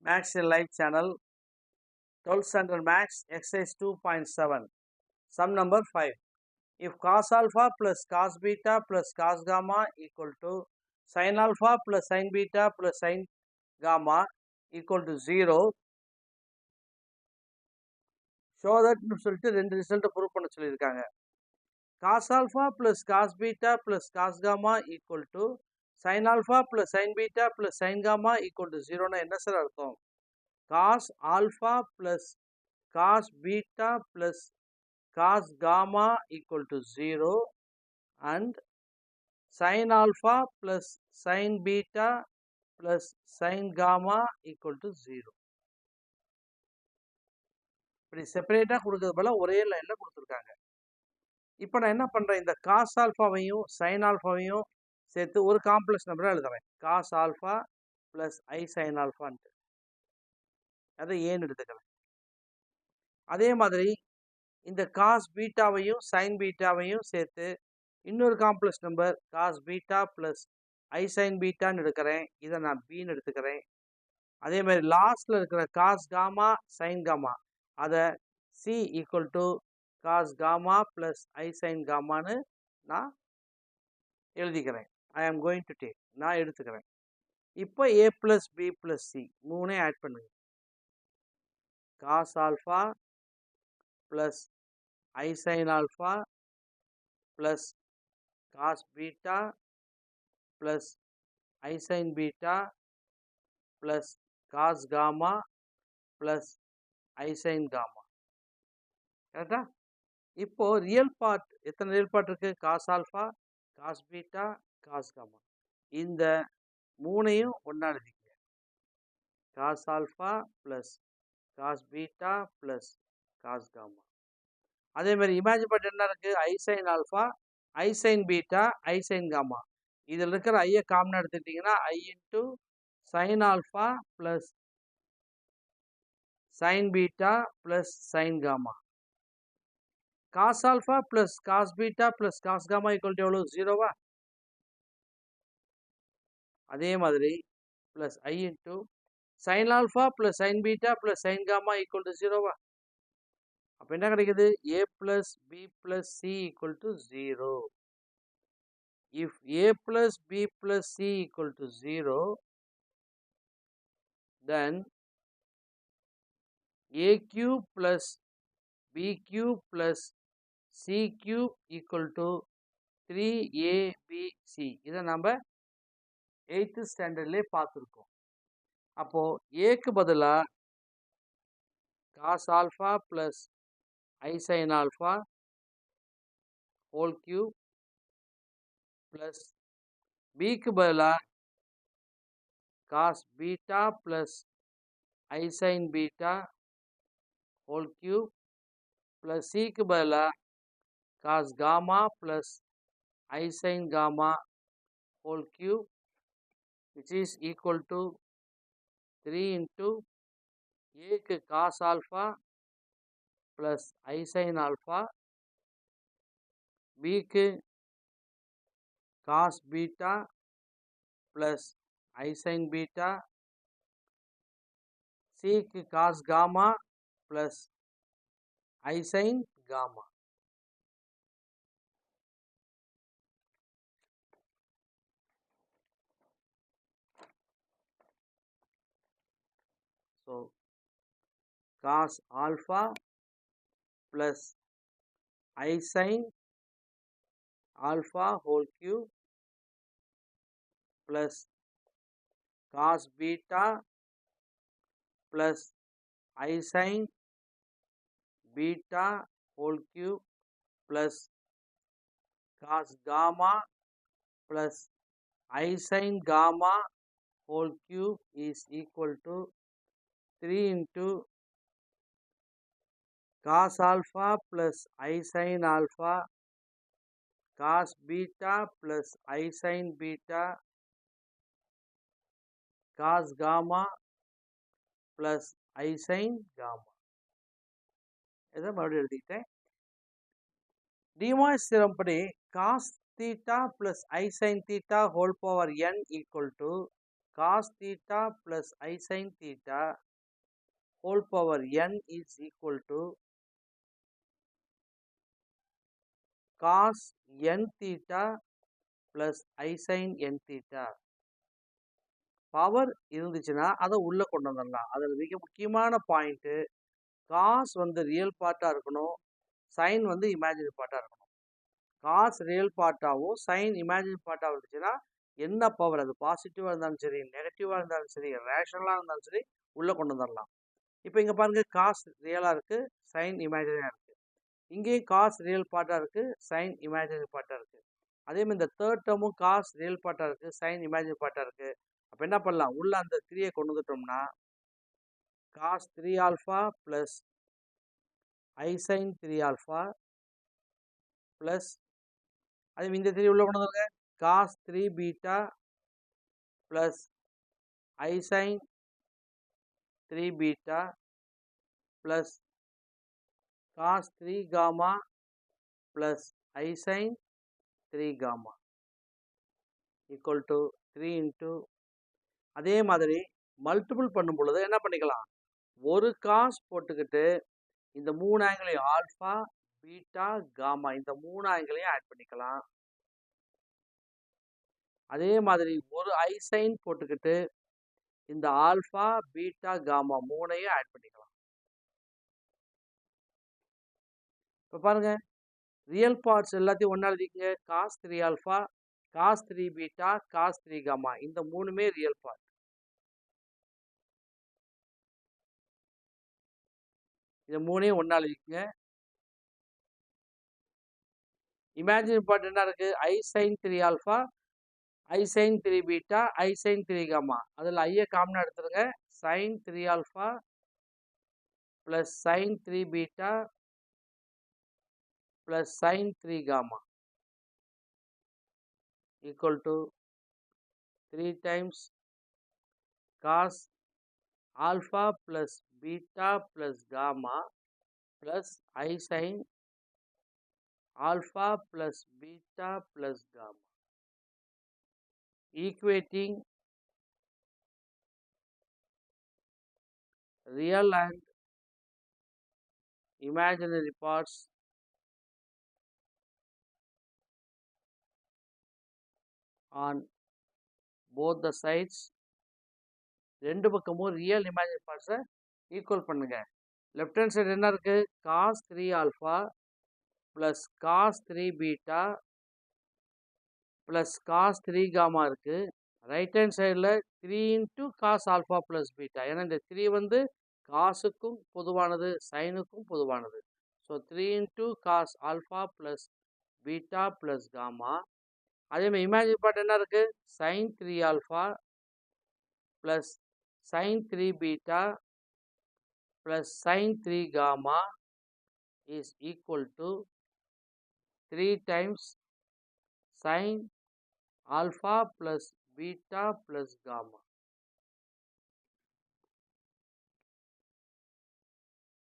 Max in Live channel, 12th standard Max, exercise 2.7. Sum number 5. If cos alpha plus cos beta plus cos gamma equal to sin alpha plus sin beta plus sin gamma equal to 0, show that சொல்லிட்டு ரெண்டு result prove பண்ண சொல்லியிருக்காங்க. cos alpha plus cos beta plus cos gamma equal to sin alpha plus sin beta plus sin gamma equal to 0 னா என்ன sir அர்த்தம்? cos alpha plus cos beta plus cos gamma equal to 0 and sin alpha plus sin beta plus sin gamma equal to 0. இப்படி செப்பரேட்டா கொடுக்கறது போல ஒரே லைன்ல கொடுத்துருக்காங்க. இப்போ நான் என்ன பண்றேன், இந்த காஸ் ஆல்ஃபாவையும் சைன் ஆல்ஃபாவையும் சேர்த்து ஒரு காம்ப்ளெக்ஸ் நம்பரா எழுதுறேன். Cos alpha plus i sign ஆல்ஃபான்ட்டு அதை ஏன்னு எடுத்துக்கிறேன். அதே மாதிரி இந்த காஸ் பீட்டாவையும் சைன் பீட்டாவையும் சேர்த்து இன்னொரு complex number cos beta plus i sine பீட்டான்னு எடுக்கிறேன். இதை நான் பின்னு எடுத்துக்கிறேன். அதே மாதிரி லாஸ்ட்ல இருக்கிற காஸ் காமா சைன் காமா அதை C equal to cos gamma plus i sine காமான்னு நான் எழுதிக்கிறேன். ஐ ஆம் கோயிங் டு டேக், நான் எடுத்துக்கிறேன். இப்போ A plus B plus C மூணே ஆட் பண்ணுங்க. Cos alpha plus i sine alpha plus cos beta plus i sine beta plus cos gamma plus i sine gamma. கரெக்டா? இப்போ ரியல் பார்ட் எத்தனை real part இருக்கு? Cos alpha, cos beta, cos gamma. இந்த மூணையும் ஒன்றா எழுதிக்கங்க. Cos alpha plus cos beta plus cos gamma. அதே மாதிரி இமேஜின் பார்ட் என்ன இருக்கு? I sine alpha, i sine beta, i sine gamma. இதில் இருக்கிற ஐயை காமனாக எடுத்துக்கிட்டிங்கன்னா i into sine alpha plus sine beta plus sine gamma. Cos alpha plus cos beta plus cos gamma equal to எவ்வளோ? 0வா? அதே மாதிரி plus i into sine alpha plus sine beta plus sine gamma equal to 0வா? அப்போ என்ன கிடைக்குது? A plus B plus C equal to 0. If a plus b plus c equal to 0, then a cube plus b cube plus c cube equal to 3abc. இதை நம்ம 8th ஸ்டாண்டர்ட்லேயே பார்த்துருக்கோம். அப்போ ஏக்கு பதிலாக cos alpha plus i sine alpha whole cube plus பிக்கு பதிலாக cos beta plus i sine beta whole cube plus சிக்கு பதிலாக cos gamma plus i sine gamma whole cube which is equal to 3 into ஏக்கு cos alpha plus i sine alpha, பிக்கு cos beta plus i sine beta, சிக்கு cos gamma plus i sine gamma. So cos alpha plus i sine alpha whole cube plus cos beta plus I sin beta whole cube plus cos gamma plus I sin gamma whole cube is equal to 3 into cos alpha plus I sin alpha cos beta plus I sin beta cos gamma plus I sin gamma. இதை மறுபடியும் எழுதிக்கிட்டேன். டிமாய்ஸ் theorem படி cos theta plus I sin theta whole power n equal to cos theta plus i sine theta whole power n is equal to cos n theta plus i sine n theta. Power இருந்துச்சுன்னா அதை உள்ள கொண்டு வந்துடலாம். அதில் மிக முக்கியமான point cos வந்து real பார்ட்டாக இருக்கணும், சைன் வந்து இமேஜினரி பார்ட்டாக இருக்கணும். காஸ் ரியல் பார்ட்டாகவும் சைன் இமேஜினரி பார்ட்டாக இருந்துச்சுன்னா என்ன பவர், அது பாசிட்டிவாக இருந்தாலும் சரி, நெகட்டிவாக இருந்தாலும் சரி, ரேஷனலாக இருந்தாலும் சரி, உள்ளே கொண்டு வந்துடலாம். இப்போ இங்கே பாருங்க, காஸ் ரியலாக இருக்குது, சைன் இமேஜினரியாக இருக்குது. இங்கேயும் காஸ் ரியல் பார்ட்டாக இருக்குது, சைன் இமேஜினரி பார்ட்டாக இருக்குது. அதே மாதிரி இந்த தேர்ட் டேர்மும் காஸ் ரியல் பார்ட்டாக இருக்குது, சைன் இமேஜினரி பார்ட்டாக இருக்குது. அப்போ என்ன பண்ணலாம், உள்ள அந்த 3யை கொண்டு வந்துட்டோம்னா cos 3 alpha plus i sine 3 alpha plus அதே இந்த 3 உள்ள கொண்டு வந்துருங்க, cos 3 beta plus i sine 3 beta plus cos 3 gamma plus i sine 3 gamma equal to 3 into. அதே மாதிரி மல்டிபிள் பண்ணும் பொழுது என்ன பண்ணிக்கலாம், ஒரு காஸ் போட்டுக்கிட்டு இந்த 3 ஆங்கிளையும் ஆல்ஃபா பீட்டா காமா இந்த 3 ஆங்கிளையும் ஆட் பண்ணிக்கலாம். அதே மாதிரி ஒரு ஐ சைன் போட்டுக்கிட்டு இந்த ஆல்ஃபா பீட்டா காமா 3ஐயும் ஆட் பண்ணிக்கலாம். இப்போ பாருங்க, ரியல் பார்ட்ஸ் எல்லாத்தையும் ஒன்றா எழுதிக்கங்க. Cos 3 alpha, cos 3 beta, cos 3 gamma இந்த 3மே ரியல் பார்ட். இந்த 3ஐயும் ஒன்றா எழுதிக்கங்க. இமேஜினரி பார்ட் என்ன இருக்குது, i sine 3 alpha, i sine 3 beta, i sine 3 gamma. அதில் ஐயை காமனாக எடுத்துருங்க. Sine 3 alpha plus sine 3 beta plus sine 3 gamma equal to 3 times cos alpha plus beta plus gamma plus i sine alpha plus beta plus gamma, equating real and imaginary parts on both the sides. ரெண்டு பக்கமும் real imaginary பார்ட்ஸை equal பண்ணுங்க. Left hand side என்ன இருக்குது, cos 3 alpha plus cos 3 beta plus cos 3 gamma இருக்குது. Right hand சைடில் 3 into cos alpha plus beta, ஏன்னா இந்த 3 வந்து காசுக்கும் பொதுவானது, சைனுக்கும் பொதுவானது. So 3 into cos alpha plus beta plus gamma. அதேமாதிரி இமேஜினரி பார்ட் என்ன இருக்குது, sine 3 alpha plus sine 3 beta plus sine 3 gamma is equal to 3 times sine alpha plus beta plus gamma.